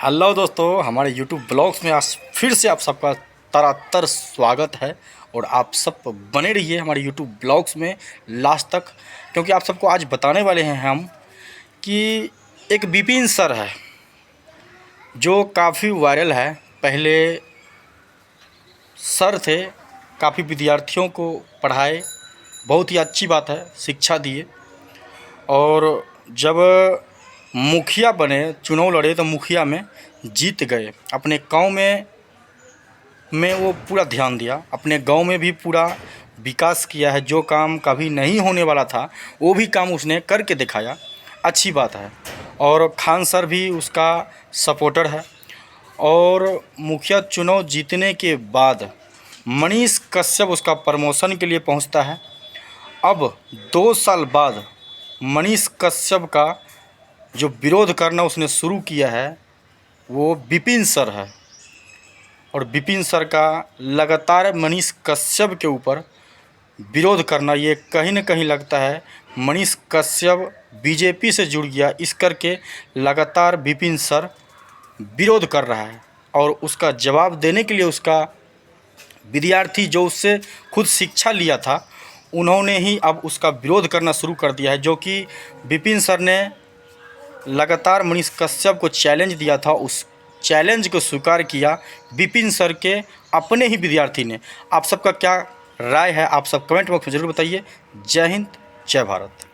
Hello दोस्तों, हमारे YouTube blogs में आज फिर से आप सबका तरातर स्वागत है। और आप सब बने रहिए हमारे यूट्यूब ब्लॉग्स में लास्ट तक, क्योंकि आप सबको आज बताने वाले हैं हम कि एक विपिन सर है जो काफ़ी वायरल है। पहले सर थे, काफ़ी विद्यार्थियों को पढ़ाए, बहुत ही अच्छी बात है, शिक्षा दिए। और जब मुखिया बने, चुनाव लड़े तो मुखिया में जीत गए। अपने गांव में वो पूरा ध्यान दिया, अपने गांव में भी पूरा विकास किया है। जो काम कभी नहीं होने वाला था वो भी काम उसने करके दिखाया, अच्छी बात है। और खान सर भी उसका सपोर्टर है। और मुखिया चुनाव जीतने के बाद मनीष कश्यप उसका प्रमोशन के लिए पहुंचता है। अब 2 साल बाद मनीष कश्यप का जो विरोध करना उसने शुरू किया है वो विपिन सर है। और विपिन सर का लगातार मनीष कश्यप के ऊपर विरोध करना, ये कहीं न कहीं लगता है मनीष कश्यप बीजेपी से जुड़ गया, इस करके लगातार विपिन सर विरोध कर रहा है। और उसका जवाब देने के लिए उसका विद्यार्थी जो उससे खुद शिक्षा लिया था, उन्होंने ही अब उसका विरोध करना शुरू कर दिया है। जो कि विपिन सर ने लगातार मनीष कश्यप को चैलेंज दिया था, उस चैलेंज को स्वीकार किया विपिन सर के अपने ही विद्यार्थी ने। आप सबका क्या राय है, आप सब कमेंट बॉक्स में ज़रूर बताइए। जय हिंद, जय भारत।